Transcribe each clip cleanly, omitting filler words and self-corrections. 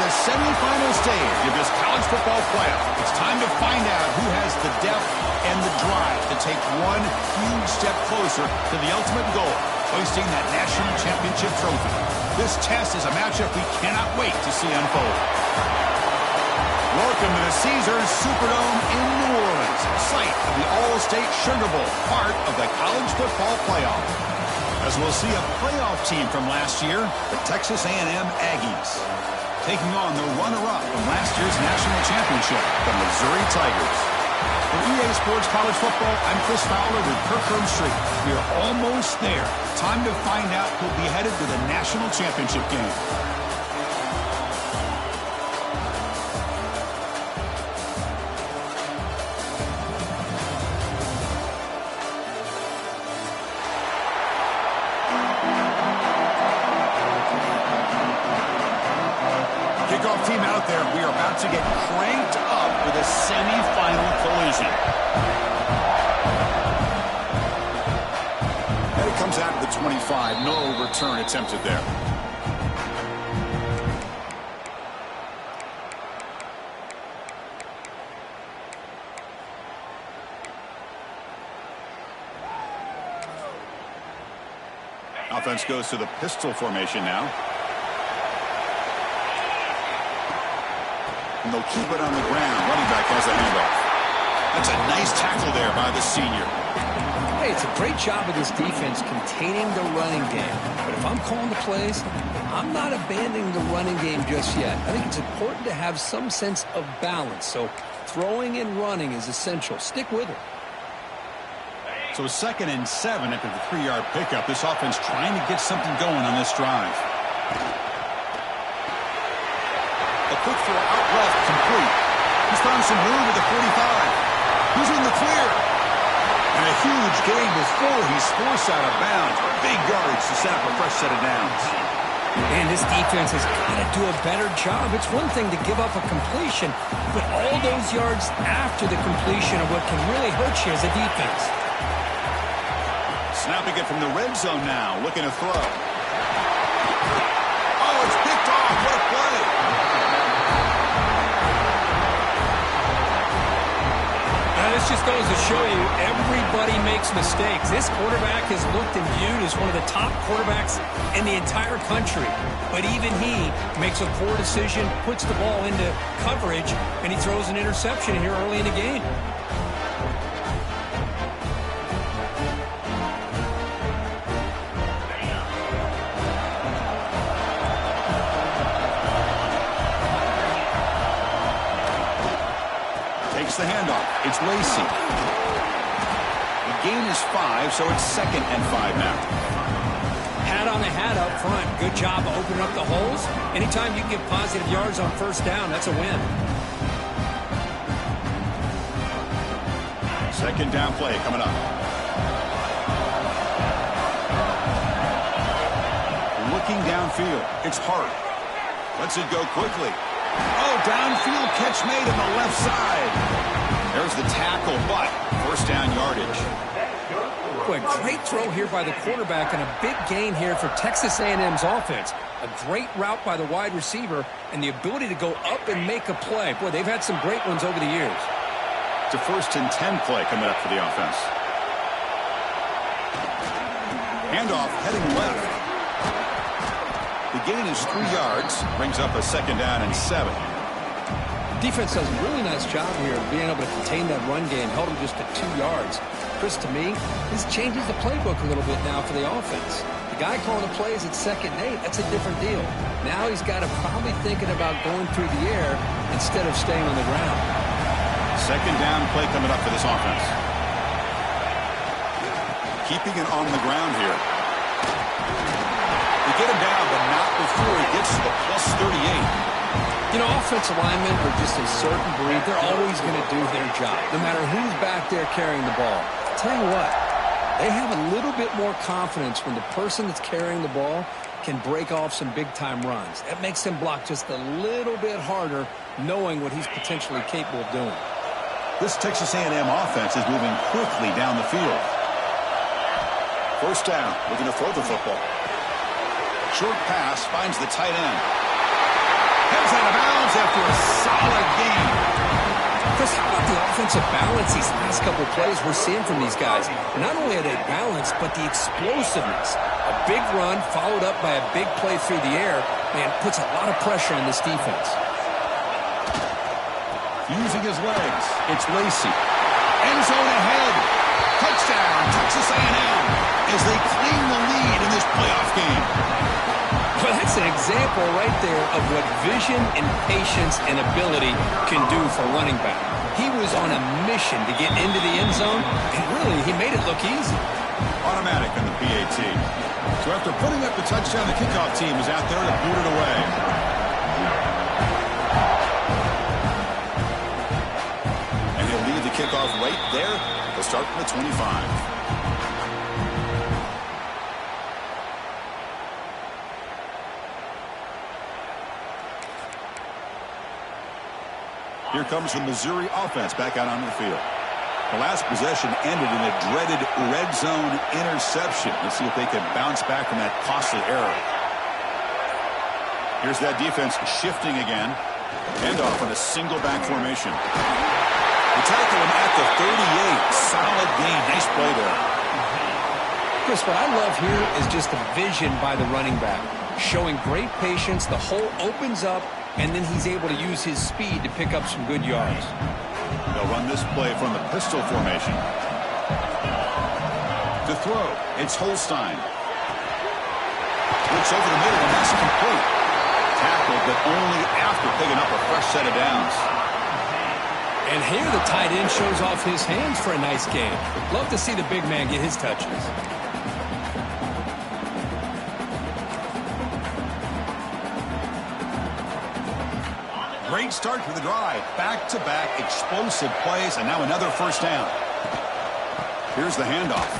the semifinal stage of this college football playoff. It's time to find out who has the depth and the drive to take one huge step closer to the ultimate goal, hoisting that national championship trophy. This test is a matchup we cannot wait to see unfold. Welcome to the Caesars Superdome in New Orleans, site of the All-State Sugar Bowl, part of the college football playoff. As we'll see a playoff team from last year, the Texas A&M Aggies, taking on the runner-up from last year's national championship, the Missouri Tigers. For EA Sports College Football, I'm Chris Fowler with Kirk Herbstreit. We are almost there. Time to find out who'll be headed to the national championship game. Kickoff team out there. We are about to get cranked up with a semifinal collision. And it comes out of the 25. No return attempted there. Offense goes to the pistol formation now. And they'll keep it on the ground. Running back has a handoff. That's a nice tackle there by the senior. Hey, it's a great job of this defense containing the running game. But if I'm calling the plays, I'm not abandoning the running game just yet. I think it's important to have some sense of balance. So throwing and running is essential. Stick with it. So 2nd and 7 after the 3-yard pickup. This offense trying to get something going on this drive. A quick throw out left, complete. He's found some room at the 45. He's in the clear. And a huge gain before he's forced out of bounds. Big yardage to set up a fresh set of downs. Man, this defense has got to do a better job. It's one thing to give up a completion, but all those yards after the completion are what can really hurt you as a defense. Snapping it from the red zone now, looking to throw. Oh, it's picked off. What a play. This just goes to show you everybody makes mistakes. This quarterback is looked and viewed as one of the top quarterbacks in the entire country. But even he makes a poor decision, puts the ball into coverage, and he throws an interception here early in the game. The handoff. It's Lacey. The gain is 5, so it's 2nd and 5 now. Hat on a hat up front. Good job of opening up the holes. Anytime you can get positive yards on 1st down, that's a win. 2nd down play coming up. Looking downfield. It's Hart. Lets it go quickly. Oh, downfield catch made on the left side. There's the tackle, but 1st down yardage. Boy, great throw here by the quarterback and a big gain here for Texas A&M's offense. A great route by the wide receiver and the ability to go up and make a play. Boy, they've had some great ones over the years. It's a 1st and 10 play coming up for the offense. Handoff heading left. The gain is 3 yards, brings up a 2nd down and 7. Defense does a really nice job here of being able to contain that run game, held him just at 2 yards. Chris, to me, this changes the playbook a little bit now for the offense. The guy calling the plays at 2nd and 8, that's a different deal. Now he's got to probably thinking about going through the air instead of staying on the ground. 2nd down play coming up for this offense. Keeping it on the ground here. They get him down, but not before he gets to the +38. You know, offensive linemen are just a certain breed. They're always going to do their job, no matter who's back there carrying the ball. I'll tell you what, they have a little bit more confidence when the person that's carrying the ball can break off some big-time runs. That makes him block just a little bit harder, knowing what he's potentially capable of doing. This Texas A&M offense is moving quickly down the field. 1st down, looking to throw the football. Short pass finds the tight end. Heads out of bounds after a solid gain. Chris, how about the offensive balance these last couple of plays we're seeing from these guys? Not only are they balanced, but the explosiveness. A big run followed up by a big play through the air, man, puts a lot of pressure on this defense. Using his legs, it's Lacey. End zone ahead. Touchdown, Texas A&M, as they claim the lead in this playoff game. Well, that's an example right there of what vision and patience and ability can do for running back. He was on a mission to get into the end zone, and really, he made it look easy. Automatic on the PAT. So after putting up the touchdown, the kickoff team is out there to boot it away. And he'll leave the kickoff right there. They'll start from the 25. Here comes the Missouri offense back out onto the field. The last possession ended in a dreaded red zone interception. Let's see if they can bounce back from that costly error. Here's that defense shifting again. Handoff in a single back formation. They tackle him at the 38. Solid gain. Nice play there. Chris, what I love here is just the vision by the running back. Showing great patience. The hole opens up, and then he's able to use his speed to pick up some good yards. They'll run this play from the pistol formation. To throw, it's Holstein. Looks over the middle, and that's complete. Tackled, but only after picking up a fresh set of downs. And here the tight end shows off his hands for a nice game. Love to see the big man get his touches. Great start to the drive. Back-to-back explosive plays, and now another first down. Here's the handoff.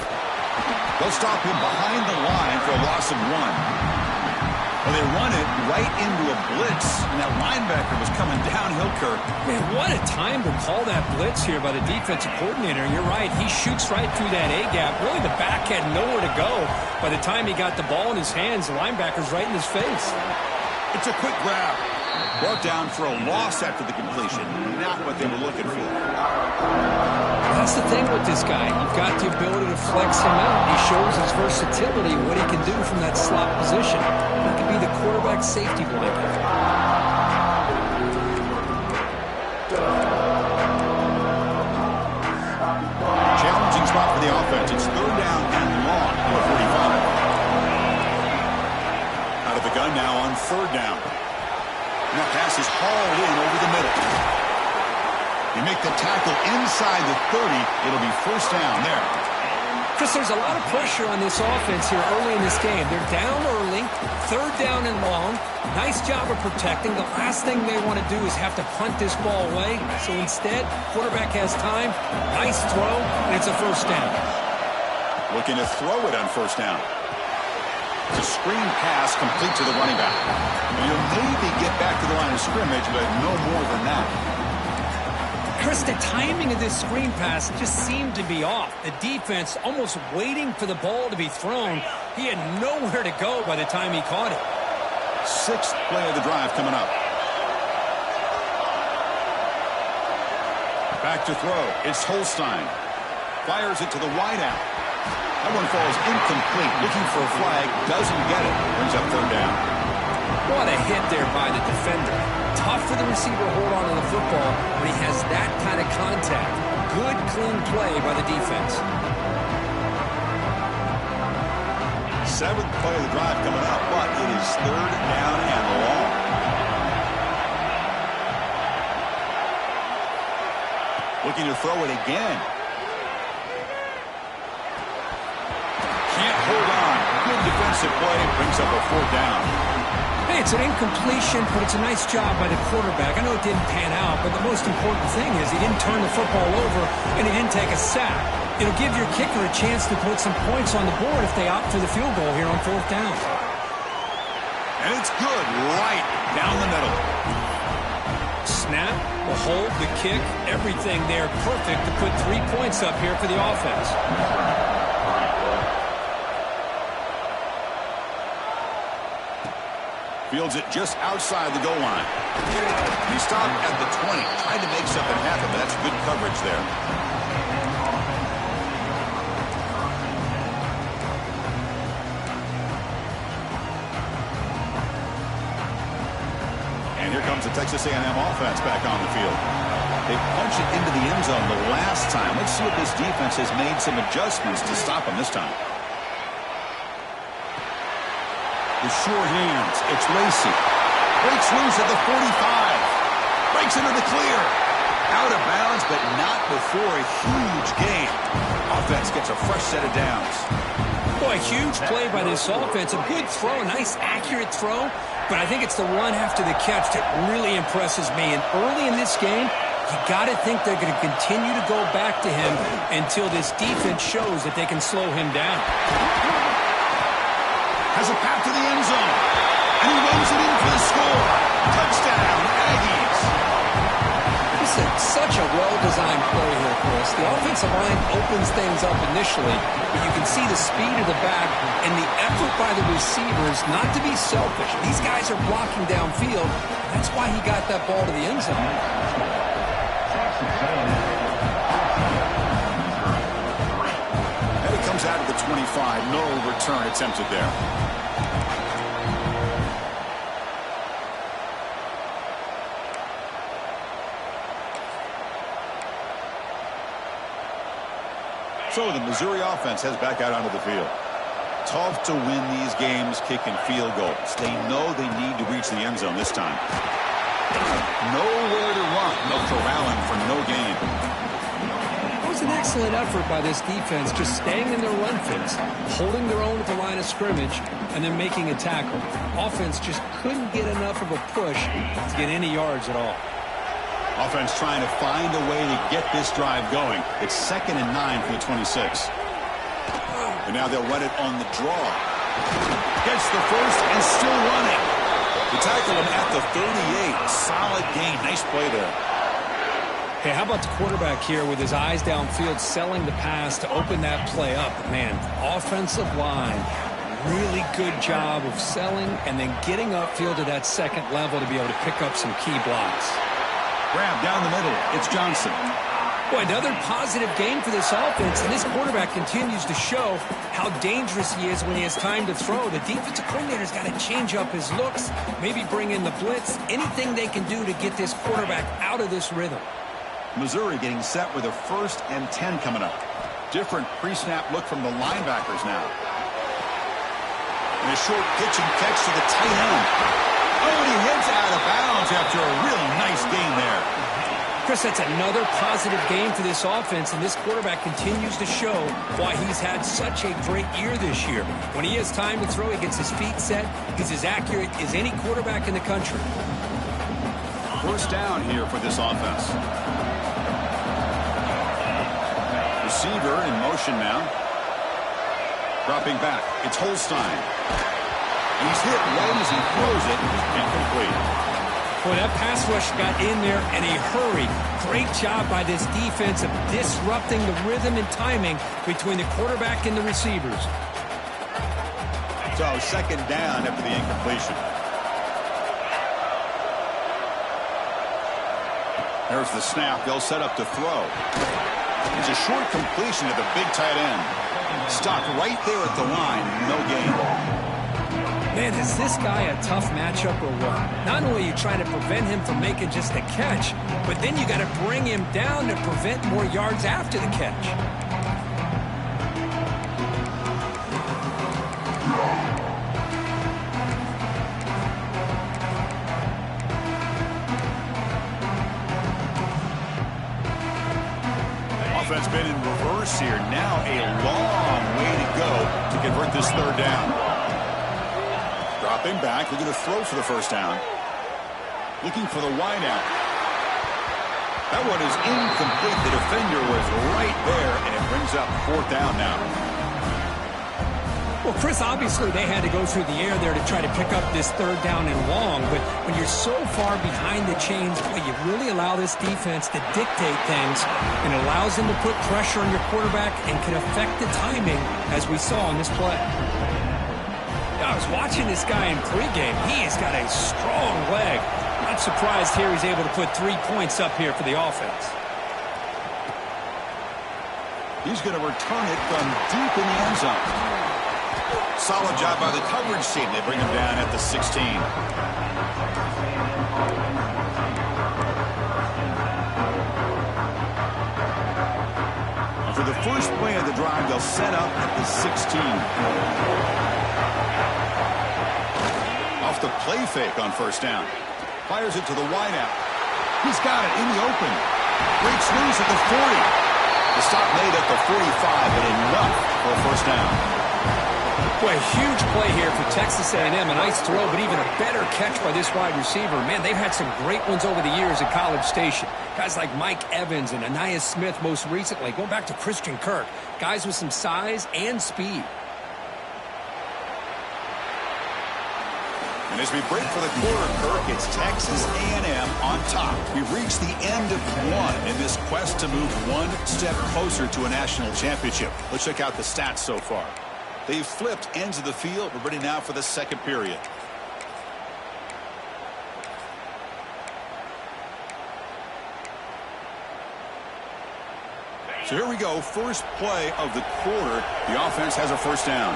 They'll stop him behind the line for a loss of 1. Well, they run it right into a blitz, and that linebacker was coming downhill, Kirk. Man, what a time to call that blitz here by the defensive coordinator. You're right. He shoots right through that A-gap. Really, the back had nowhere to go. By the time he got the ball in his hands, the linebacker's right in his face. It's a quick grab. Brought down for a loss after the completion. Not what they were looking for. That's the thing with this guy. You've got the ability to flex him out. He shows his versatility, what he can do from that slot position. He could be the quarterback safety blanket. Challenging spot for the offense. It's third down and long for 45. Out of the gun now on third down. And that pass is hauled in over the middle. They make the tackle inside the 30. It'll be first down there. Chris, there's a lot of pressure on this offense here early in this game. They're down early, third down and long. Nice job of protecting. The last thing they want to do is have to punt this ball away. So instead, quarterback has time. Nice throw, and it's a first down. Looking to throw it on first down. It's a screen pass complete to the running back. You'll maybe get back to the line of scrimmage, but no more than that. Chris, the timing of this screen pass just seemed to be off. The defense almost waiting for the ball to be thrown. He had nowhere to go by the time he caught it. Sixth play of the drive coming up. Back to throw. It's Holstein. Fires it to the wideout. That one falls incomplete. Looking for a flag. Doesn't get it. Brings up third down. What a hit there by the defender. Tough for the receiver to hold on to the football when he has that kind of contact. Good, clean play by the defense. Seventh play of the drive coming up, but it is third down and long. Looking to throw it again. Can't hold on. Good defensive play. Brings up a fourth down. Hey, it's an incompletion, but it's a nice job by the quarterback. I know it didn't pan out, but the most important thing is he didn't turn the football over and he didn't take a sack. It'll give your kicker a chance to put some points on the board if they opt for the field goal here on fourth down. And it's good right down the middle. Snap, the hold, the kick, everything there perfect to put 3 points up here for the offense. Fields it just outside the goal line. He stopped at the 20. Tried to make something happen, but that's good coverage there. And here comes the Texas A&M offense back on the field. They punched it into the end zone the last time. Let's see if this defense has made some adjustments to stop them this time. The sure hands. It's Lacey. Breaks loose at the 45. Breaks into the clear. Out of bounds, but not before a huge gain. Offense gets a fresh set of downs. Boy, a huge play by this offense. A good throw, a nice accurate throw. But I think it's the run after the catch that really impresses me. And early in this game, you got to think they're going to continue to go back to him until this defense shows that they can slow him down. Has a path to the end zone. And he runs it in for the score. Touchdown, Aggies. This is such a well-designed play here, Chris. The offensive line opens things up initially, but you can see the speed of the back and the effort by the receivers not to be selfish. These guys are blocking downfield. That's why he got that ball to the end zone. And it comes out of the 25. No return attempted there. So the Missouri offense heads back out onto the field. Tough to win these games kicking field goals. They know they need to reach the end zone this time. Nowhere to run. No corralling for no gain. It was an excellent effort by this defense, just staying in their run fits, holding their own at the line of scrimmage, and then making a tackle. Offense just couldn't get enough of a push to get any yards at all. Offense trying to find a way to get this drive going. It's 2nd and 9 for the 26. And now they'll run it on the draw. Gets the first and still running. They tackle him at the 38. Solid gain. Nice play there. Hey, how about the quarterback here with his eyes downfield, selling the pass to open that play up? Man, offensive line, really good job of selling and then getting upfield to that second level to be able to pick up some key blocks. Grab down the middle. It's Johnson. Boy, another positive game for this offense, and this quarterback continues to show how dangerous he is when he has time to throw. The defensive coordinator's got to change up his looks, maybe bring in the blitz, anything they can do to get this quarterback out of this rhythm. Missouri getting set with a 1st and 10 coming up. Different pre-snap look from the linebackers now. And a short pitch and catch to the tight end. Oh, and he heads out of bounds after a really nice gain there. Chris, that's another positive game for this offense, and this quarterback continues to show why he's had such a great year this year. When he has time to throw, he gets his feet set. He's as accurate as any quarterback in the country. 1st down here for this offense. Receiver in motion now. Dropping back. It's Holstein. He's hit right as he throws it. Incomplete. Boy, that pass rush got in there in a hurry. Great job by this defense of disrupting the rhythm and timing between the quarterback and the receivers. So 2nd down after the incompletion. There's the snap. They'll set up to throw. It's a short completion to the big tight end. Stopped right there at the line. No gain. Man, is this guy a tough matchup or what? Not only are you trying to prevent him from making just a catch, but then you got to bring him down to prevent more yards after the catch. Offense been in reverse here. Now a long way to go to convert this 3rd down. Dropping back, looking to throw for the 1st down. Looking for the wideout. That one is incomplete. The defender was right there, and it brings up 4th down now. Well, Chris, obviously they had to go through the air there to try to pick up this 3rd down and long, but when you're so far behind the chains, boy, you really allow this defense to dictate things, and it allows them to put pressure on your quarterback and can affect the timing, as we saw in this play. I was watching this guy in pregame. He has got a strong leg. Not surprised here he's able to put 3 points up here for the offense. He's going to return it from deep in the end zone. Solid job by the coverage team. They bring him down at the 16. For the first play of the drive, they'll set up at the 16. Off the play fake on first down. Fires it to the wideout. He's got it in the open. Breaks loose at the 40. The stop made at the 45, but enough for a first down. Boy, huge play here for Texas A&M. A nice throw, but even a better catch by this wide receiver. Man, they've had some great ones over the years at College Station. Guys like Mike Evans and Anais Smith most recently. Going back to Christian Kirk. Guys with some size and speed. And as we break for the quarter, Kirk, it's Texas A&M on top. We've reached the end of one in this quest to move one step closer to a national championship. Let's check out the stats so far. They've flipped ends of the field. We're ready now for the second period. So here we go. First play of the quarter. The offense has a first down.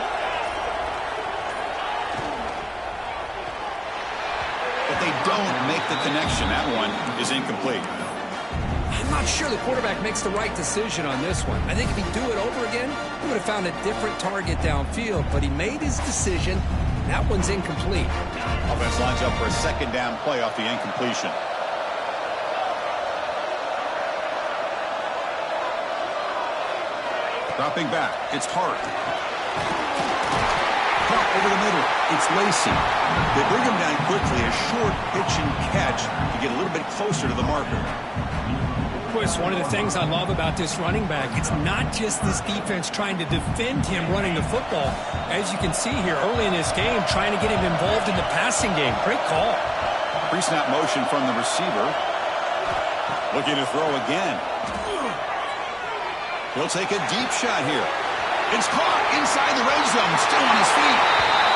But they don't make the connection. That one is incomplete. I'm not sure the quarterback makes the right decision on this one. I think if he'd do it over again, he would have found a different target downfield, but he made his decision. That one's incomplete. Offense lines up for a second down play off the incompletion. Dropping back, it's Hart. Caught over the middle, it's Lacey. They bring him down quickly, a short pitch and catch to get a little bit closer to the marker. Chris, one of the things I love about this running back, it's not just this defense trying to defend him running the football. As you can see here early in this game, trying to get him involved in the passing game. Great call. Pre-snap motion from the receiver. Looking to throw again. He'll take a deep shot here. It's caught inside the red zone, still on his feet.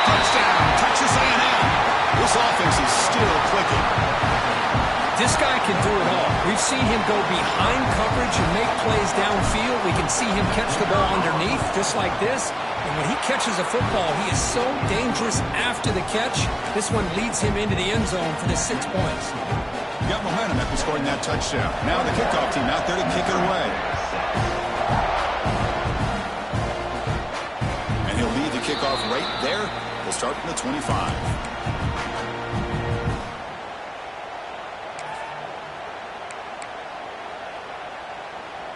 Touchdown, Texas A&M. This offense is still clicking. This guy can do it all. We've seen him go behind coverage and make plays downfield. We can see him catch the ball underneath, just like this. And when he catches a football, he is so dangerous after the catch. This one leads him into the end zone for the 6 points. Got momentum after scoring that touchdown. Now the kickoff team out there to kick it away. And he'll lead the kickoff right there. We'll start from the 25.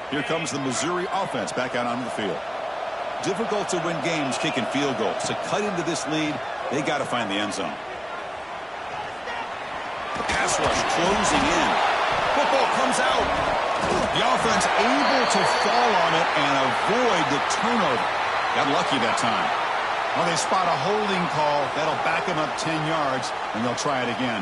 Here comes the Missouri offense back out onto the field. Difficult to win games kicking field goals. To cut into this lead, they got to find the end zone. The pass rush closing in. Football comes out. The offense able to fall on it and avoid the turnover. Got lucky that time. Well, they spot a holding call. That'll back them up 10 yards, and they'll try it again.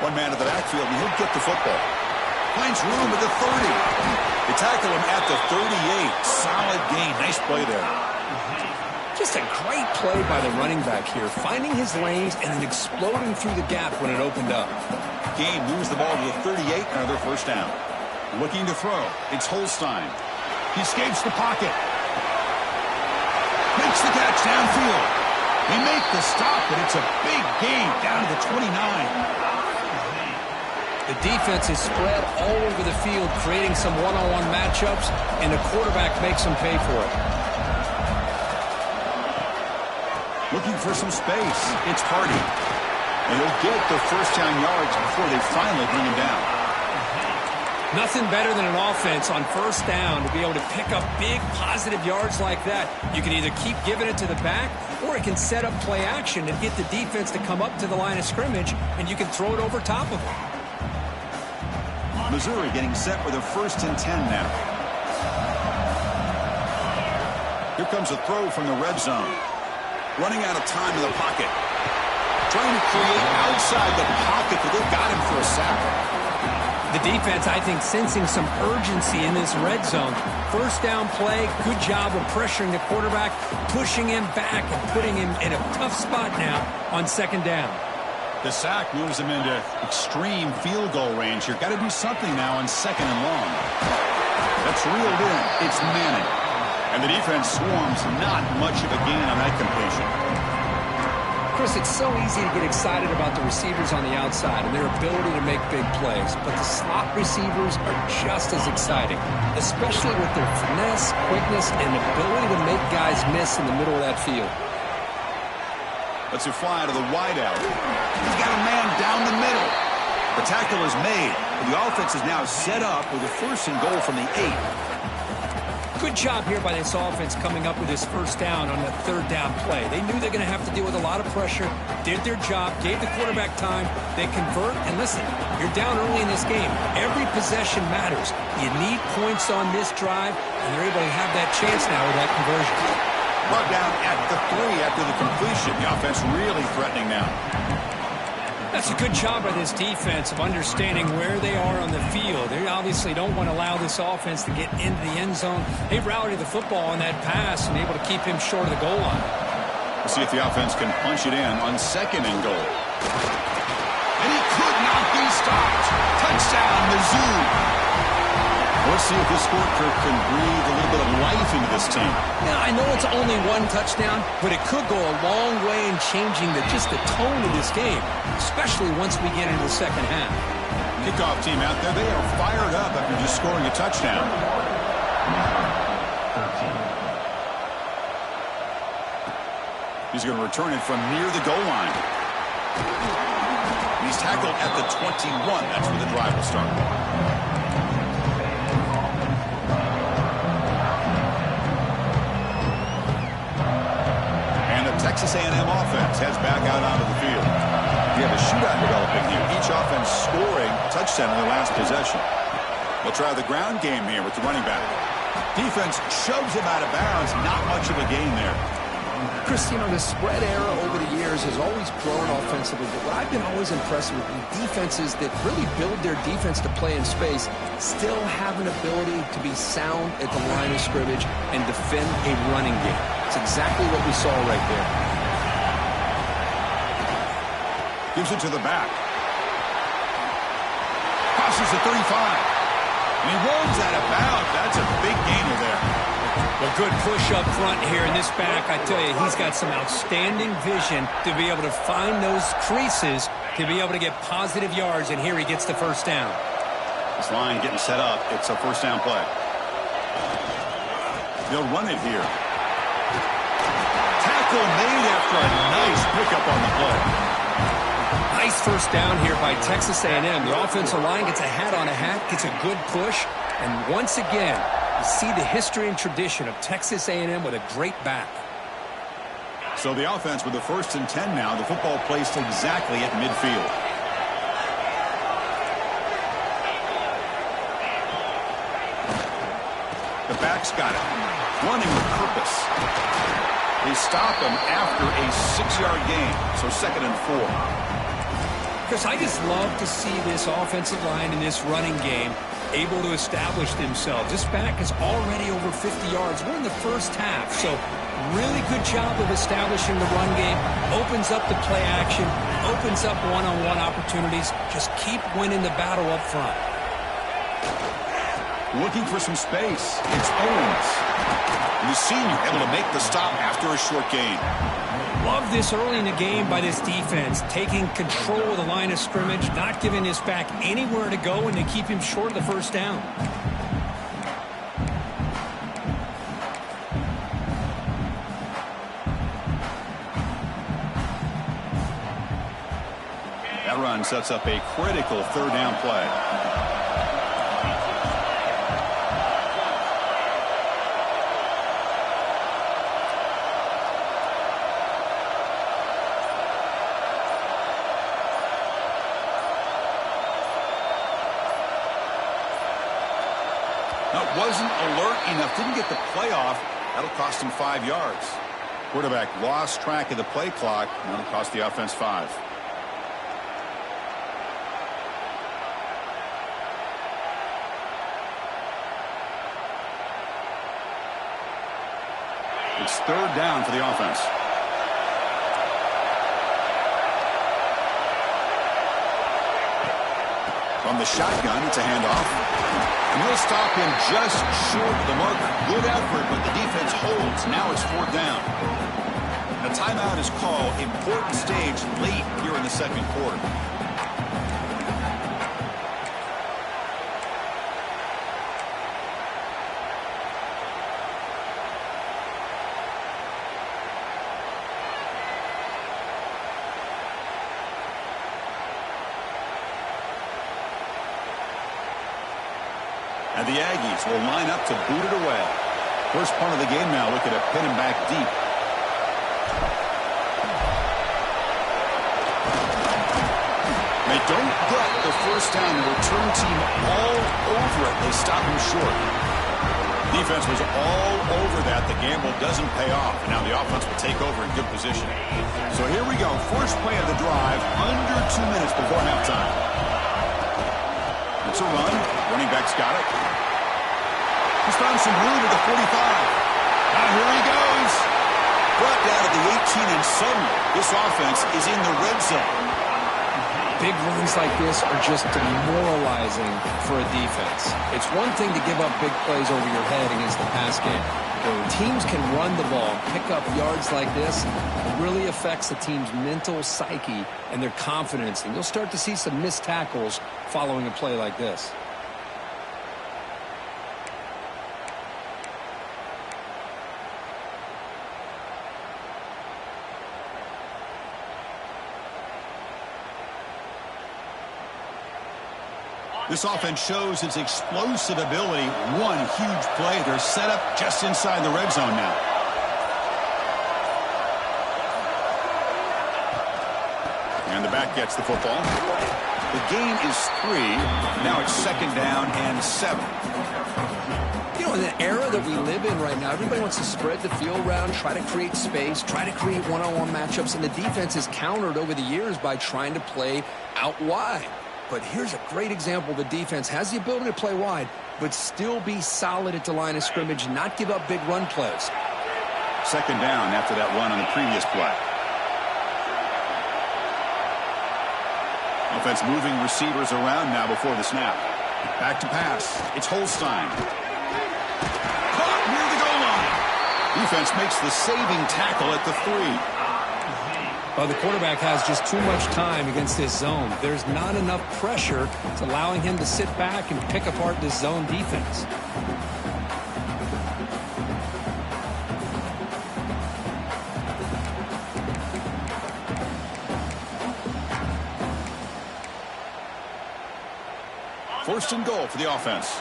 One man at the backfield, and he'll get the football. Finds room at the 30. They tackle him at the 38. Solid gain. Nice play there. Just a great play by the running back here, finding his lanes and then exploding through the gap when it opened up. Gain moves the ball to the 38, another first down. Looking to throw. It's Holstein. He escapes the pocket. Makes the catch downfield. They make the stop, but it's a big gain down to the 29. The defense is spread all over the field, creating some one-on-one matchups, and the quarterback makes them pay for it. Looking for some space. It's Hardy. And he'll get the first down yards before they finally bring him down. Nothing better than an offense on first down to be able to pick up big positive yards like that. You can either keep giving it to the back, or it can set up play action and get the defense to come up to the line of scrimmage, and you can throw it over top of them. Missouri getting set with a 1st and 10 now. Here comes a throw from the red zone. Running out of time in the pocket. trying to create outside the pocket, but they've got him for a sack. The defense, I think, sensing some urgency in this red zone. First down play, good job of pressuring the quarterback, pushing him back and putting him in a tough spot now on second down. The sack moves him into extreme field goal range here. Got to do something now on second and long. That's reeled in. It's Manning. And the defense swarms not much of a gain on that completion. Chris, it's so easy to get excited about the receivers on the outside and their ability to make big plays, but the slot receivers are just as exciting, especially with their finesse, quickness, and ability to make guys miss in the middle of that field. Let's fly to the wideout. He's got a man down the middle. The tackle is made. The offense is now set up with a first and goal from the 8. Good job here by this offense coming up with this first down on the third down play. They knew they're going to have to deal with a lot of pressure, did their job, gave the quarterback time, they convert, and listen, you're down early in this game. Every possession matters. You need points on this drive, and they're able to have that chance now with that conversion. Brought down at the 3 after the completion. The offense really threatening now. That's a good job by this defense of understanding where they are on the field. They obviously don't want to allow this offense to get into the end zone. They routed the football on that pass and able to keep him short of the goal line. We'll see if the offense can punch it in on second and goal. And he could not be stopped. Touchdown, Mizzou. Let's see if this score can breathe a little bit of life into this team. Now, I know it's only one touchdown, but it could go a long way in changing just the tone of this game, especially once we get into the second half. Kickoff team out there, they are fired up after just scoring a touchdown. He's going to return it from near the goal line. He's tackled at the 21. That's where the drive will start. Texas A&M offense heads back out onto the field. We have a shootout developing here. Each offense scoring a touchdown in their last possession. They'll try the ground game here with the running back. Defense shoves him out of bounds. Not much of a gain there. Chris, you know, the spread era over the years has always grown offensively, but what I've been always impressed with defenses that really build their defense to play in space still have an ability to be sound at the line of scrimmage and defend a running game. It's exactly what we saw right there. Gives it to the back. Crosses the 35. And he rolls out of bounds. That's a big gainer there. A good push up front here in this back. I tell you, he's got some outstanding vision to be able to find those creases, to be able to get positive yards, and here he gets the first down. This line getting set up. It's a first down play. They'll run it here. Tackle made after a nice pickup on the play. Nice first down here by Texas A&M. The offensive line gets a hat on a hat, gets a good push, and once again, you see the history and tradition of Texas A&M with a great back. So the offense with the first and 10 now. The football placed exactly at midfield. The back's got it. Running with purpose. They stop him after a 6-yard gain. So second and 4. Chris, I just love to see this offensive line in this running game able to establish themselves. This back is already over 50 yards. We're in the first half, so really good job of establishing the run game. Opens up the play action, opens up one-on-one opportunities. Just keep winning the battle up front. Looking for some space. It's Owens. And the senior able to make the stop after a short gain. Love this early in the game by this defense, taking control of the line of scrimmage, not giving this back anywhere to go, and they keep him short of the first down. That run sets up a critical third down play. Wasn't alert enough, didn't get the play off. That'll cost him 5 yards. Quarterback lost track of the play clock, and that'll cost the offense 5. It's third down for the offense. From the shotgun, it's a handoff. And he'll stop him just short of the marker. Good effort, but the defense holds. Now it's fourth down. A timeout is called. Important stage late here in the second quarter. And the Aggies will line up to boot it away. First part of the game now, looking to pin him back deep. They don't get the first down. The return team all over it. They stop him short. Defense was all over that. The gamble doesn't pay off. And now the offense will take over in good position. So here we go. First play of the drive, under 2 minutes before halftime. It's a run. Running back's got it. He's found some room at the 45. Now here he goes. Brought down at the 18, and suddenly this offense is in the red zone. Big runs like this are just demoralizing for a defense. It's one thing to give up big plays over your head against the pass game. But when teams can run the ball, pick up yards like this, it really affects the team's mental psyche and their confidence. And you'll start to see some missed tackles following a play like this. This offense shows its explosive ability. One huge play. They're set up just inside the red zone now. And the back gets the football. The gain is 3. Now it's second down and 7. You know, in the era that we live in right now, everybody wants to spread the field around, try to create space, try to create one-on-one matchups, and the defense is countered over the years by trying to play out wide. But here's a great example. The defense has the ability to play wide, but still be solid at the line of scrimmage, not give up big run plays. Second down after that run on the previous play. Offense moving receivers around now before the snap. Back to pass. It's Holstein. Caught near the goal line. Defense makes the saving tackle at the 3. Well, the quarterback has just too much time against this zone. There's not enough pressure. It's allowing him to sit back and pick apart this zone defense. First and goal for the offense.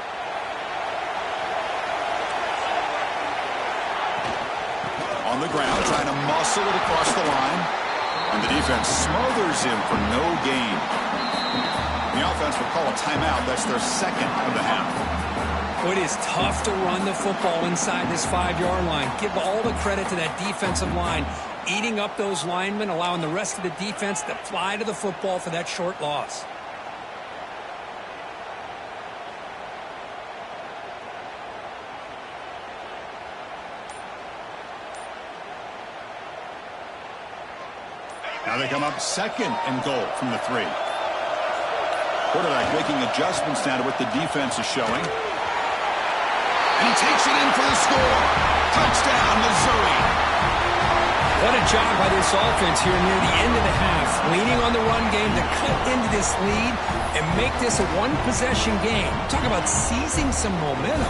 On the ground, trying to muscle it across the line. And the defense smothers him for no gain. The offense will call a timeout. That's their second of the half. It is tough to run the football inside this 5-yard line. Give all the credit to that defensive line, eating up those linemen, allowing the rest of the defense to fly to the football for that short loss. Now they come up second and goal from the 3. Quarterback making adjustments now to what the defense is showing. And he takes it in for the score. Touchdown, Missouri. What a job by this offense here near the end of the half. Leaning on the run game to cut into this lead and make this a one-possession game. Talk about seizing some momentum.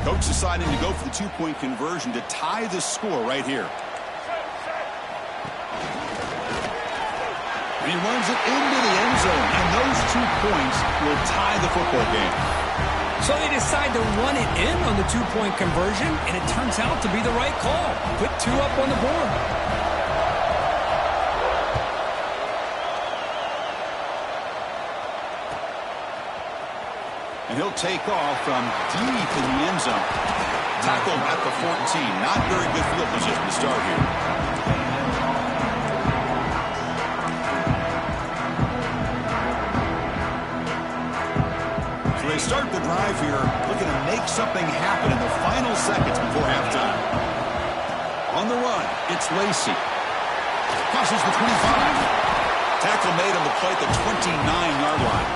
Coach deciding to go for the 2-point conversion to tie the score right here. And he runs it into the end zone, and those 2 points will tie the football game. So they decide to run it in on the 2-point conversion, and it turns out to be the right call. Put 2 up on the board. And he'll take off from deep in the end zone. Tackled at the 14. Not very good field position to start here. They start the drive here, looking to make something happen in the final seconds before halftime. On the run, it's Lacey. Crosses the 25. Tackle made on the play at the 29-yard line.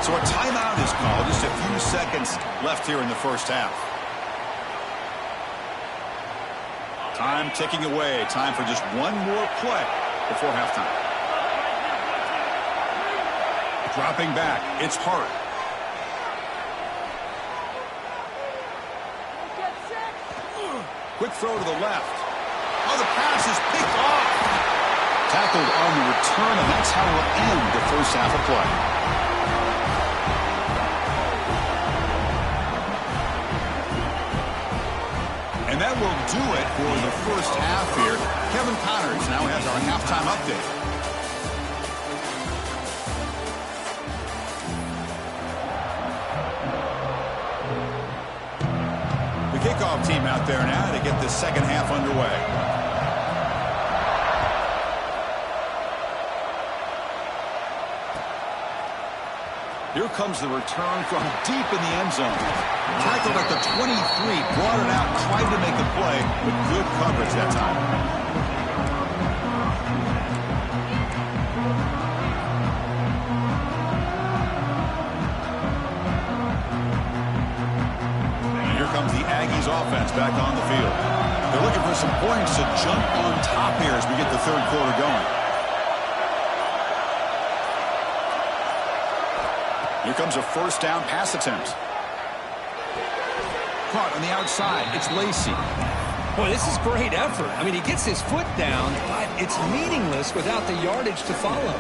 So a timeout is called. Just a few seconds left here in the first half. Time ticking away. Time for just one more play before halftime. Dropping back, it's Hart. Quick throw to the left. Oh, the pass is picked off. Tackled on the return, and that's how we'll end the first half of play. And that will do it for the first half here. Kevin Connors now has our halftime update. Kickoff team out there now to get this second half underway. Here comes the return from deep in the end zone. Tackled at the 23, brought it out, tried to make a play, but good coverage that time. Comes the Aggies offense back on the field. They're looking for some points to jump on top here as we get the third quarter going. Here comes a first down pass attempt. Caught on the outside. It's Lacey. Boy, this is great effort. I mean, he gets his foot down, but it's meaningless without the yardage to follow.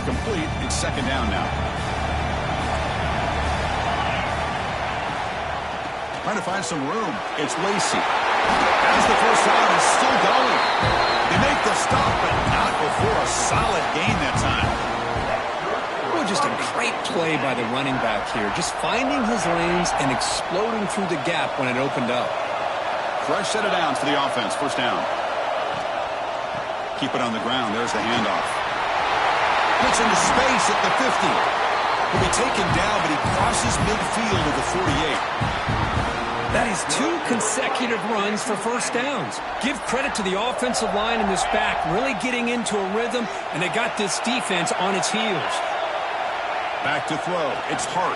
Complete. It's second down now. Trying to find some room. It's Lacey. As the first down is still going. They make the stop, but not before a solid gain that time. Oh, just a great play by the running back here. Just finding his lanes and exploding through the gap when it opened up. Fresh set of downs for the offense. First down. Keep it on the ground. There's the handoff. Gets into space at the 50. Will be taken down, but he crosses midfield at the 48. That is 2 consecutive runs for first downs. Give credit to the offensive line in this back, really getting into a rhythm, and they got this defense on its heels. Back to throw. It's Hart.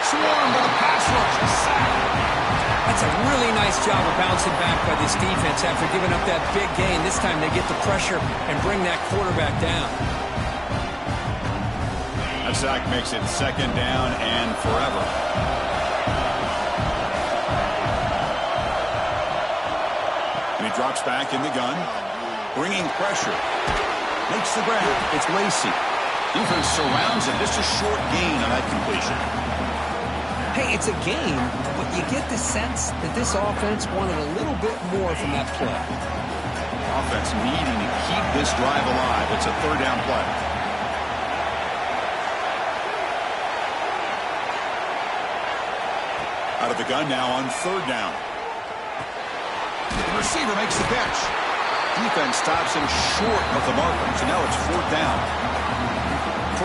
Swarmed by the pass rush. Sack. That's a really nice job of bouncing back by this defense after giving up that big gain. This time they get the pressure and bring that quarterback down. That sack makes it second down and forever. And he drops back in the gun, bringing pressure. Makes the grab. It's Lacey. Defense surrounds him. Just a short gain on that completion. Hey, it's a game, but you get the sense that this offense wanted a little bit more from that play. Offense needing to keep this drive alive. It's a third down play. Out of the gun now on third down. The receiver makes the catch. Defense stops him short of the marker, so now it's fourth down.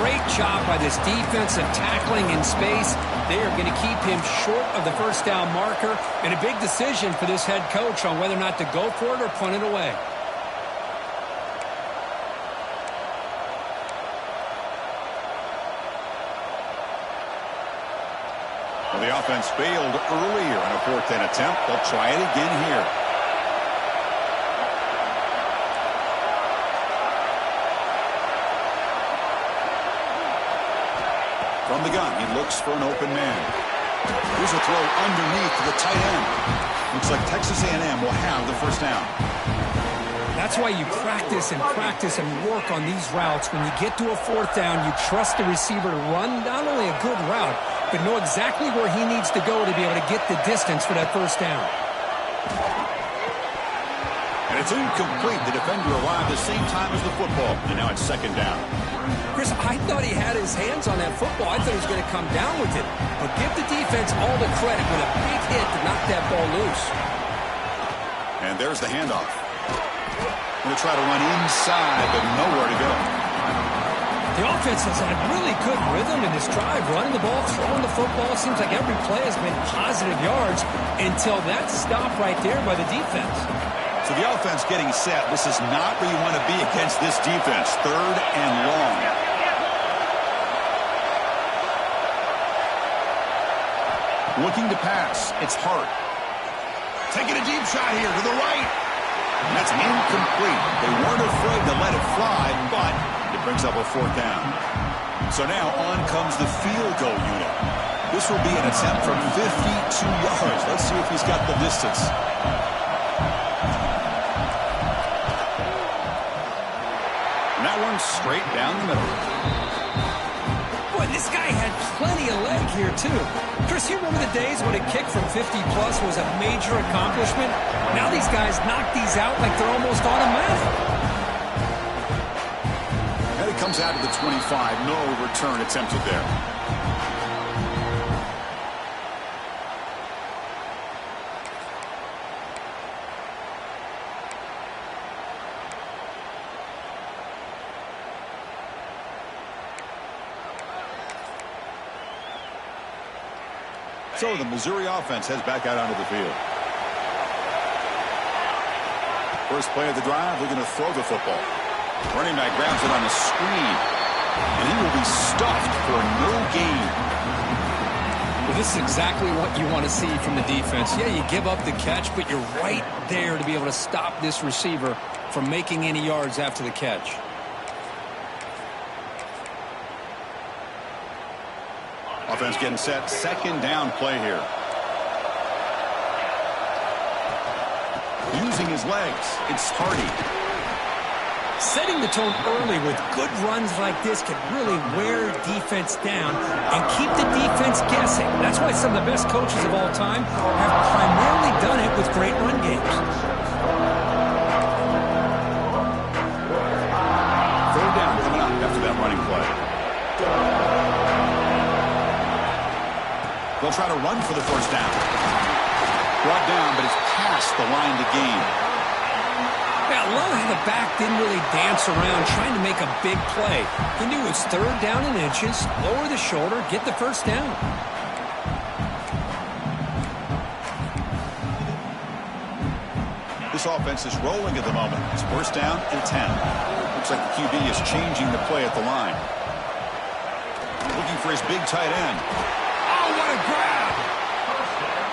Great job by this defensive tackling in space. They are going to keep him short of the first down marker, and a big decision for this head coach on whether or not to go for it or punt it away. Well, the offense failed earlier on a fourth down attempt. They'll try it again here. From the gun, he looks for an open man. Here's a throw underneath to the tight end. Looks like Texas A&M will have the first down. That's why you practice and work on these routes. When you get to a fourth down, you trust the receiver to run not only a good route, but know exactly where he needs to go to be able to get the distance for that first down. And it's incomplete. The defender arrived the same time as the football. And now it's second down. Chris, I thought he had his hands on that football. I thought he was going to come down with it. But give the defense all the credit with a big hit to knock that ball loose. And there's the handoff. Going to try to run inside, but nowhere to go. The offense has had really good rhythm in this drive, running the ball, throwing the football. It seems like every play has been positive yards until that stop right there by the defense. So the offense getting set. This is not where you want to be against this defense. Third and long. Looking to pass. It's Hart. Taking a deep shot here to the right. And that's incomplete. They weren't afraid to let it fly, but it brings up a fourth down. So now on comes the field goal unit. This will be an attempt from 52 yards. Let's see if he's got the distance. And that one straight down the middle. Boy, this guy had plenty of leg here, too. Chris, you remember the days when a kick from 50-plus was a major accomplishment? Now these guys knock these out like they're almost automatic. And it comes out of the 25. No return attempted there. So the Missouri offense heads back out onto the field. First play of the drive, they're going to throw the football. Running back grabs it on the screen, and he will be stuffed for no gain. Well, this is exactly what you want to see from the defense. Yeah, you give up the catch, but you're right there to be able to stop this receiver from making any yards after the catch. Offense getting set. Second down play here. Using his legs. It's Hardy. Setting the tone early with good runs like this can really wear defense down and keep the defense guessing. That's why some of the best coaches of all time have primarily done it with great run games. Third down coming up after that running play. They'll try to run for the first down. Brought down, but it's past the line to gain. Yeah, I love how the back didn't really dance around trying to make a big play. He knew it was third down in inches, lower the shoulder, get the first down. This offense is rolling at the moment. It's first down and 10. Looks like the QB is changing the play at the line. Looking for his big tight end. Oh, what a grab!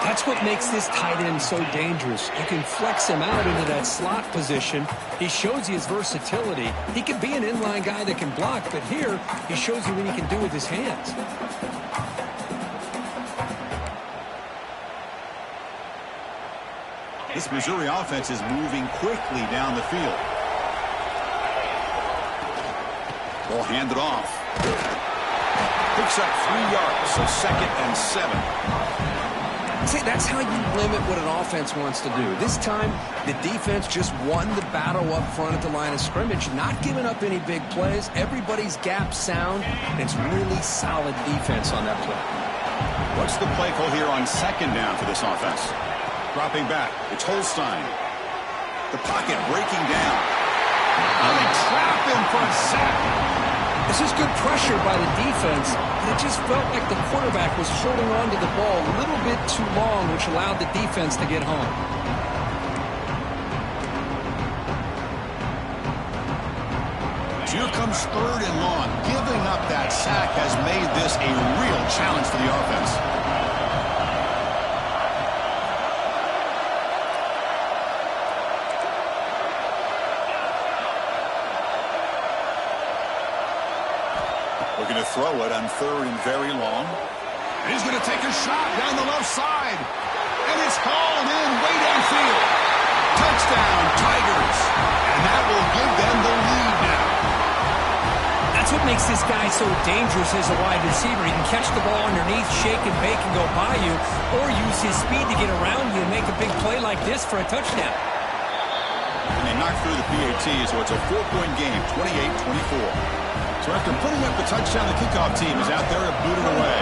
That's what makes this tight end so dangerous. You can flex him out into that slot position. He shows you his versatility. He can be an inline guy that can block, but here he shows you what he can do with his hands. This Missouri offense is moving quickly down the field. Ball handed off. Picks up 3 yards, so second and 7. See, that's how you limit what an offense wants to do. This time, the defense just won the battle up front at the line of scrimmage, not giving up any big plays. Everybody's gap sound, and it's really solid defense on that play. What's the play call here on second down for this offense? Dropping back, it's Holstein. The pocket breaking down. And they trap him for a sack. This is good pressure by the defense, but it just felt like the quarterback was holding on to the ball a little bit too long, which allowed the defense to get home. Here comes third and long. Giving up that sack has made this a real challenge for the offense. Looking to throw it on third and very long. And he's going to take a shot down the left side. And it's hauled in way downfield. Touchdown, Tigers. And that will give them the lead now. That's what makes this guy so dangerous as a wide receiver. He can catch the ball underneath, shake and bake and go by you, or use his speed to get around you and make a big play like this for a touchdown. And they knocked through the PAT, so it's a 4-point game, 28-24. So after putting up the touchdown, the kickoff team is out there to boot it away.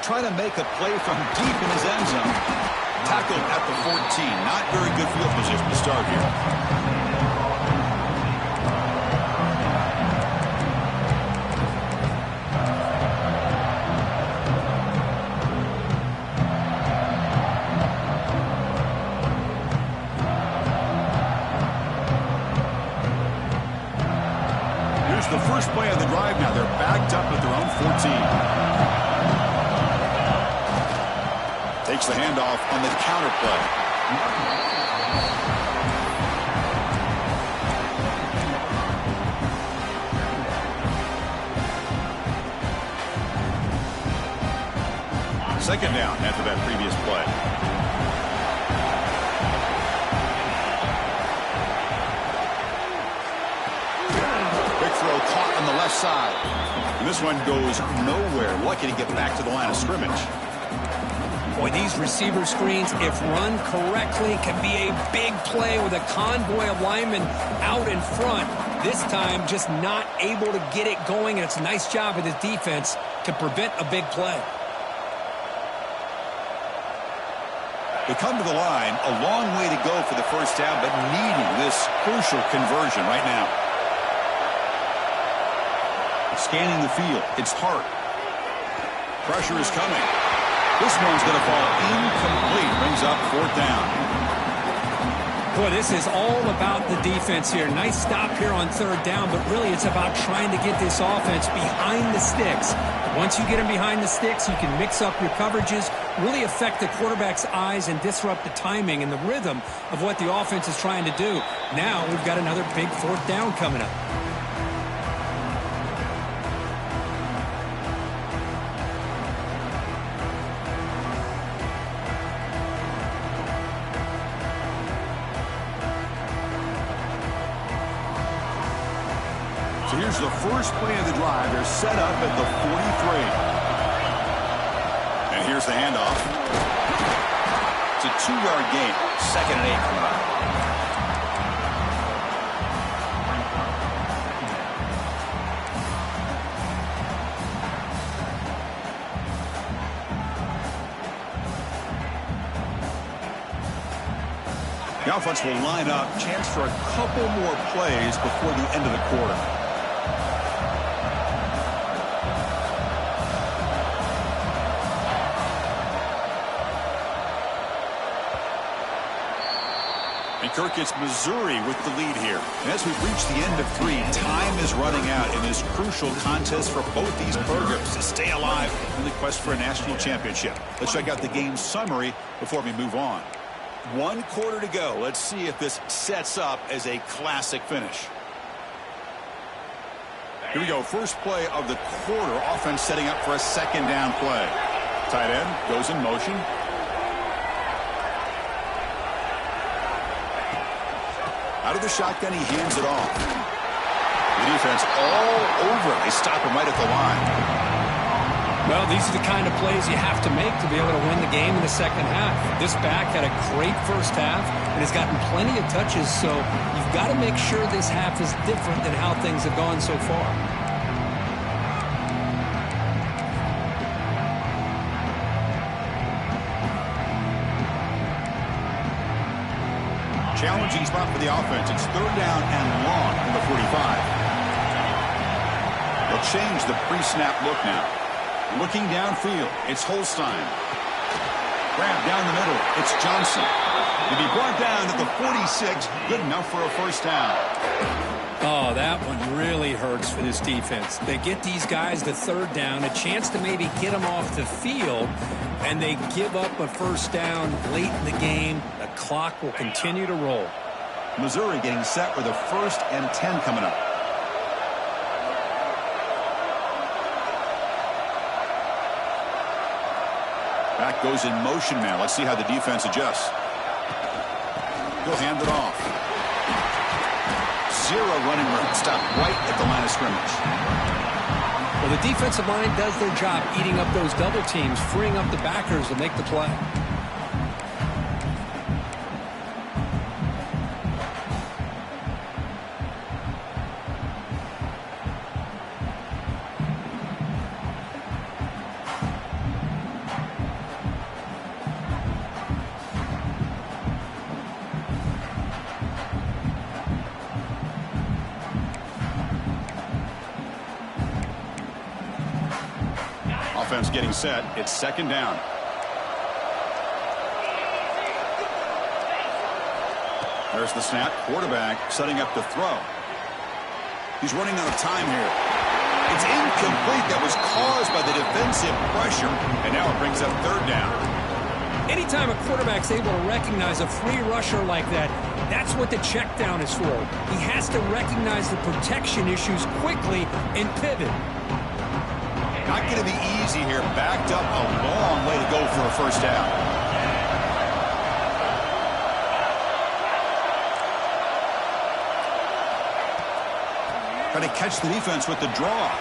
Trying to make a play from deep in his end zone. Tackled at the 14. Not very good field position to start here. Here's the first play of the drive now. They're backed up at their own 14. Takes the handoff on the counter play. Second down after that previous play. Big throw caught on the left side. And this one goes nowhere. Lucky to get back to the line of scrimmage. Boy, these receiver screens, if run correctly, can be a big play with a convoy of linemen out in front. This time, just not able to get it going, and it's a nice job of the defense to prevent a big play. They come to the line, a long way to go for the first down, but needing this crucial conversion right now. Scanning the field, it's Hart. Pressure is coming. This one's going to fall incomplete. Brings up fourth down. Boy, this is all about the defense here. Nice stop here on third down, but really it's about trying to get this offense behind the sticks. Once you get them behind the sticks, you can mix up your coverages, really affect the quarterback's eyes and disrupt the timing and the rhythm of what the offense is trying to do. Now we've got another big fourth down coming up. So here's the first play of the drive. They're set up at the 43. And here's the handoff. It's a 2-yard gain. 2nd and 8 coming up. The offense will line up. Chance for a couple more plays before the end of the quarter. And Kirk gets Missouri with the lead here. And as we've reached the end of 3, time is running out in this crucial contest for both these programs to stay alive in the quest for a national championship. Let's check out the game summary before we move on. 1 quarter to go. Let's see if this sets up as a classic finish. Here we go. First play of the quarter. Offense setting up for a 2nd down play. Tight end goes in motion. Out of the shotgun, he hands it off. The defense all over. They stop him right at the line. Well, these are the kind of plays you have to make to be able to win the game in the second half. This back had a great first half and has gotten plenty of touches, so you've got to make sure this half is different than how things have gone so far. Challenging spot for the offense. It's 3rd down and long from the 45. They'll change the pre-snap look now. Looking downfield, it's Holstein. Grab down the middle, it's Johnson. To be brought down at the 46, good enough for a first down. Oh, that one really hurts for this defense. They get these guys the 3rd down, a chance to maybe get them off the field, and they give up a first down late in the game. The clock will continue to roll. Missouri getting set with a 1st and 10 coming up. Back goes in motion now. Let's see how the defense adjusts. He'll hand it off. 0 running room. Stop right at the line of scrimmage. Well, the defensive line does their job eating up those double teams, freeing up the backers to make the play. Offense getting set. It's second down. There's the snap. Quarterback setting up to throw. He's running out of time here. It's incomplete. That was caused by the defensive pressure. And now it brings up third down. Anytime a quarterback's able to recognize a free rusher like that, that's what the check down is for. He has to recognize the protection issues quickly and pivot. Not going to be easy here. Backed up a long way to go for a first down. Trying to catch the defense with the draw.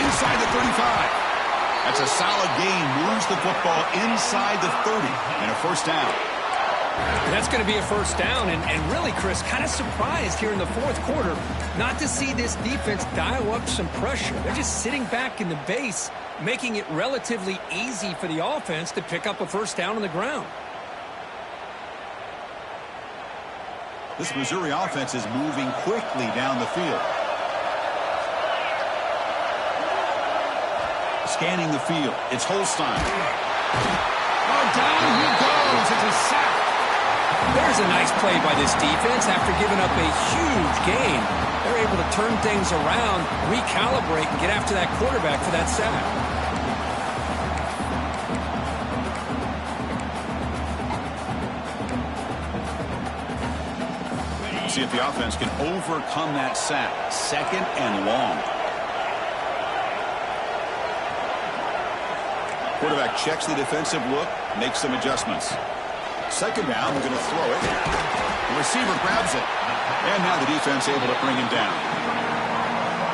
Inside the 35. That's a solid gain. Moves the football inside the 30. And a first down. That's going to be a first down, and really, Chris, kind of surprised here in the fourth quarter not to see this defense dial up some pressure. They're just sitting back in the base, making it relatively easy for the offense to pick up a first down on the ground. This Missouri offense is moving quickly down the field. Scanning the field. It's Holstein. Oh, down he goes. It's a sack. There's a nice play by this defense. After giving up a huge gain, they're able to turn things around, recalibrate, and get after that quarterback for that sack. See if the offense can overcome that sack. Second and long. Quarterback checks the defensive look, makes some adjustments. Second down, we're going to throw it. The receiver grabs it. And now the defense able to bring him down.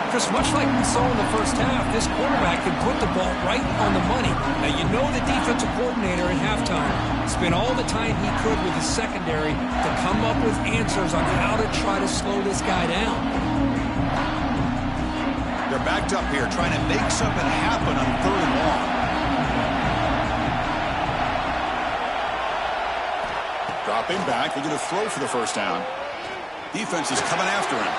Chris, much like we saw in the first half, this quarterback can put the ball right on the money. Now, you know the defensive coordinator at halftime spent all the time he could with his secondary to come up with answers on how to try to slow this guy down. They're backed up here trying to make something happen on third and long. Dropping back, they're going to throw for the first down. Defense is coming after him.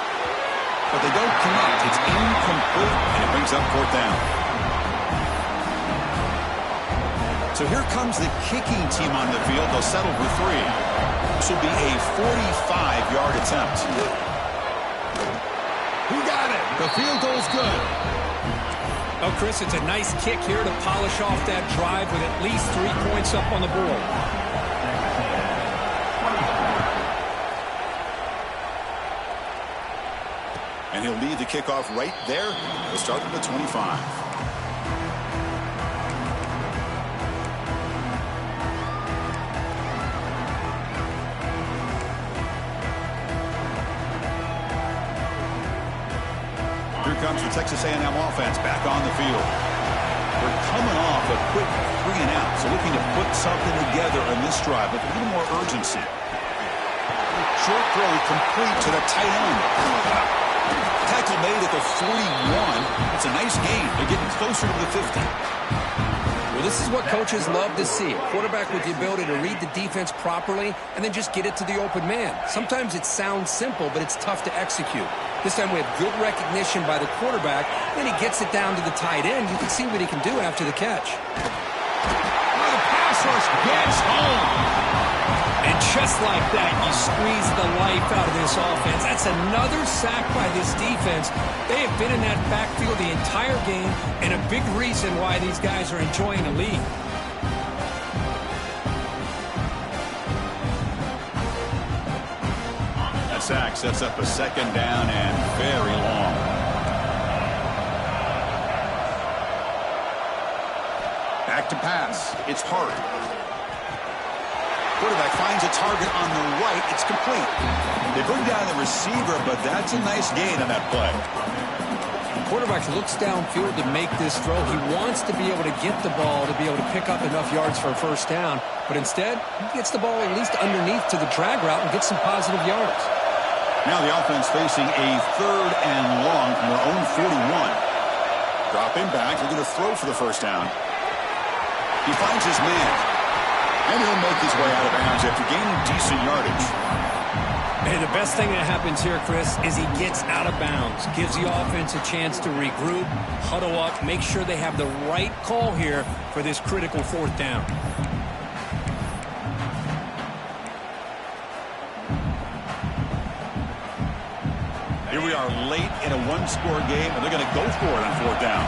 But they don't connect. It's incomplete, and it brings up fourth down. So here comes the kicking team on the field. They'll settle for three. This will be a 45-yard attempt. Who got it? The field goal's good. Oh, Chris, it's a nice kick here to polish off that drive with at least 3 points up on the board. And he'll lead the kickoff right there. We'll start at the 25. Here comes the Texas A&M offense back on the field. We're coming off a quick 3 and out, so looking to put something together on this drive with a little more urgency. Short throw complete to the tight end. Tackle made at the 41. It's a nice gain. They're getting closer to the 50. Well, this is what coaches love to see. A quarterback with the ability to read the defense properly and then just get it to the open man. Sometimes it sounds simple, but it's tough to execute. This time we have good recognition by the quarterback. Then he gets it down to the tight end. You can see what he can do after the catch. Oh, the pass rush gets home. And just like that, you squeeze the life out of this offense. That's another sack by this defense. They have been in that backfield the entire game, and a big reason why these guys are enjoying the lead. That sack sets up a second down and very long. Back to pass. It's Hart. Quarterback finds a target on the right. It's complete. They bring down the receiver, but that's a nice gain on that play. quarterback looks downfield to make this throw. He wants to be able to get the ball to be able to pick up enough yards for a first down. But instead, he gets the ball at least underneath to the drag route and gets some positive yards. Now the offense facing a 3rd and long from their own 41. Dropping back, looking to throw for the first down. He finds his man. And he'll make his way out of bounds after gaining decent yardage. And the best thing that happens here, Chris, is he gets out of bounds. Gives the offense a chance to regroup, huddle up, make sure they have the right call here for this critical 4th down. Here we are late in a 1-score game, and they're going to go for it on 4th down.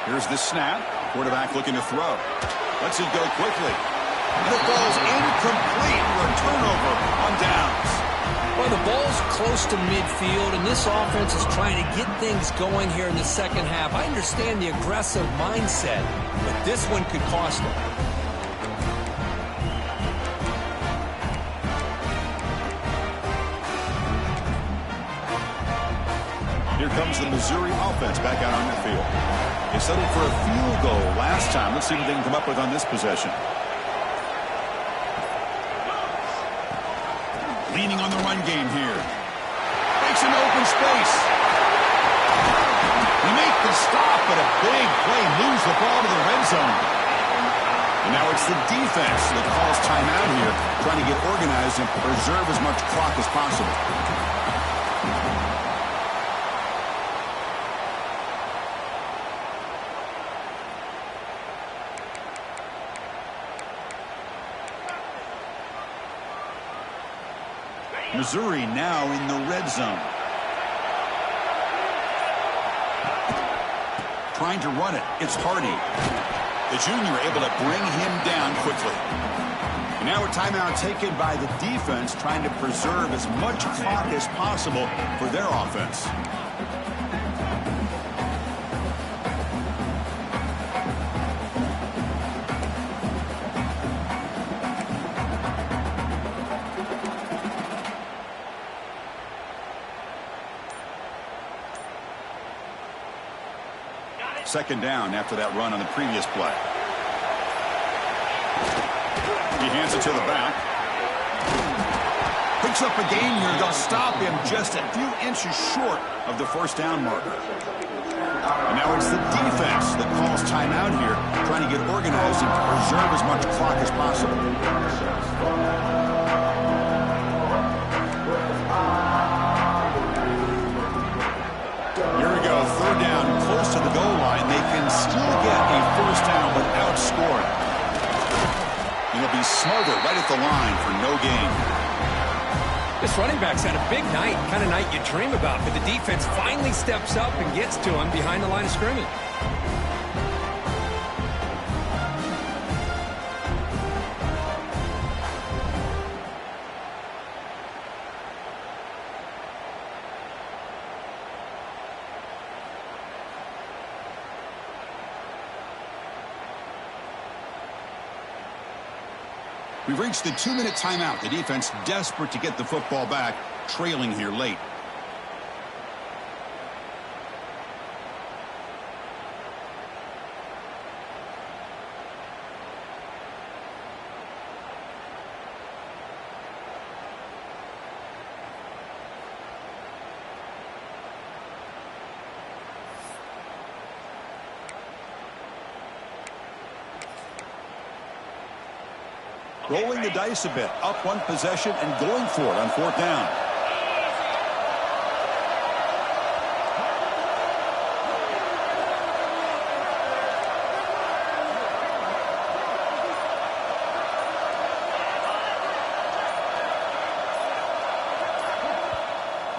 Here's the snap. Quarterback looking to throw. Lets it go quickly. And it falls incomplete for a turnover on downs. Well, the ball's close to midfield, and this offense is trying to get things going here in the second half. I understand the aggressive mindset, but this one could cost them. Here comes the Missouri offense back out on the field. They settled for a field goal last time. Let's see what they can come up with on this possession. Leaning on the run game here. Breaks into open space. They make the stop, but a big play moves the ball to the red zone. And now it's the defense that calls timeout here, trying to get organized and preserve as much clock as possible. Missouri now in the red zone. Trying to run it. It's Hardy. The junior able to bring him down quickly. And now a timeout taken by the defense, trying to preserve as much clock as possible for their offense. Second down after that run on the previous play. He hands it to the back. Picks up a gain here. They'll stop him just a few inches short of the first down marker. And now it's the defense that calls timeout here, trying to get organized and preserve as much clock as possible. Here we go, 3rd down, close to the goal line. They can still get a first down without scoring. And he'll be smothered right at the line for no gain. This running back's had a big night, kind of night you dream about, but the defense finally steps up and gets to him behind the line of scrimmage. We've reached the 2-minute timeout. The defense desperate to get the football back, trailing here late. Rolling the dice a bit, up one possession and going for it on 4th down.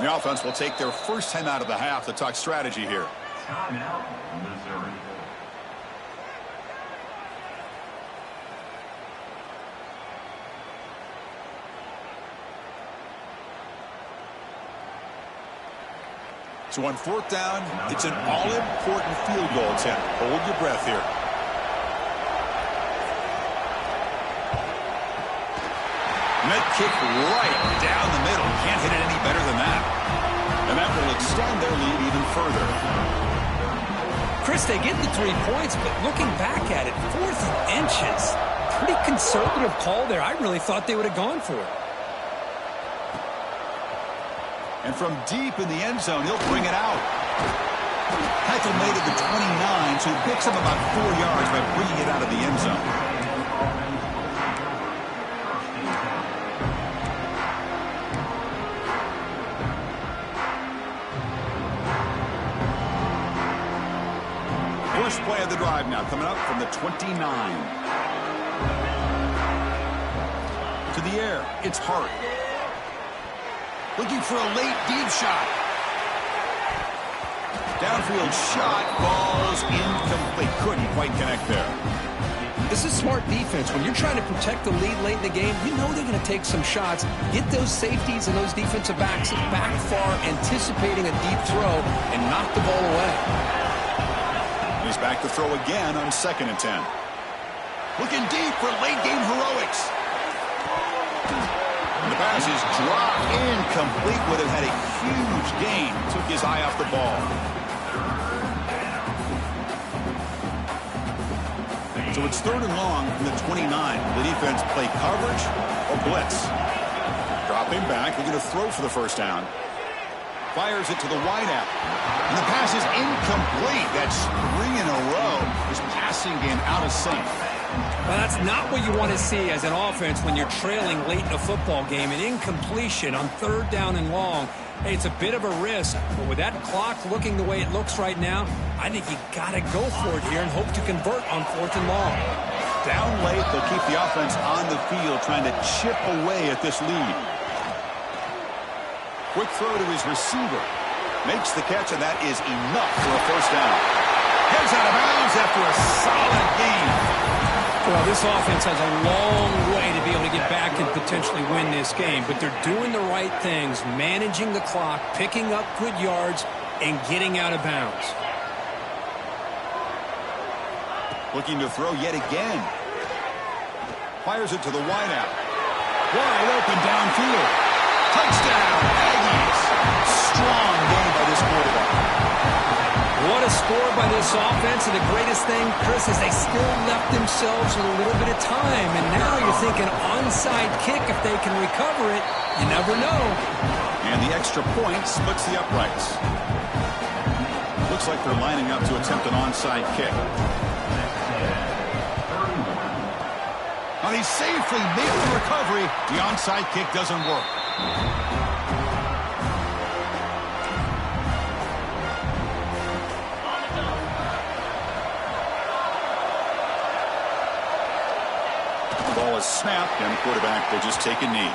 The offense will take their first time out of the half to talk strategy here. Timeout, Missouri. So on 4th down, it's an all-important field goal attempt. Hold your breath here. And that kick right down the middle. Can't hit it any better than that. And that will extend their lead even further. Chris, they get the 3 points, but looking back at it, 4th and inches. Pretty conservative call there. I really thought they would have gone for it. And from deep in the end zone, he'll bring it out. Tackle made at the 29, so he picks up about 4 yards by bringing it out of the end zone. First play of the drive now, coming up from the 29. To the air, it's Hart. Looking for a late deep shot. Downfield shot falls incomplete. Couldn't quite connect there. This is smart defense. When you're trying to protect the lead late in the game, you know they're going to take some shots, get those safeties and those defensive backs back far, anticipating a deep throw, and knock the ball away. He's back to throw again on 2nd and 10. Looking deep for late game heroics. And the pass is dropped incomplete. Would have had a huge gain. Took his eye off the ball. So it's 3rd and long from the 29. The defense play coverage or blitz. Dropping back. They're going to throw for the first down. Fires it to the wideout. And the pass is incomplete. That's 3 in a row. His passing game out of sync. Well, that's not what you want to see as an offense when you're trailing late in a football game. An incompletion on 3rd down and long. Hey, it's a bit of a risk, but with that clock looking the way it looks right now, I think you got to go for it here and hope to convert on 4th and long. Down late, they'll keep the offense on the field trying to chip away at this lead. Quick throw to his receiver. Makes the catch, and that is enough for a first down. Heads out of bounds after a solid game. Well, this offense has a long way to be able to get back and potentially win this game, but they're doing the right things, managing the clock, picking up good yards, and getting out of bounds. Looking to throw yet again. Fires it to the wideout. Wide open downfield. Touchdown, Aggies. Strong game by this quarterback. What a score by this offense, and the greatest thing, Chris, is they still left themselves with a little bit of time, and now you're thinking onside kick if they can recover it. You never know. And the extra point splits the uprights. Looks like they're lining up to attempt an onside kick. Now he safely made the recovery. The onside kick doesn't work. The ball is snapped, and the quarterback will just take a knee.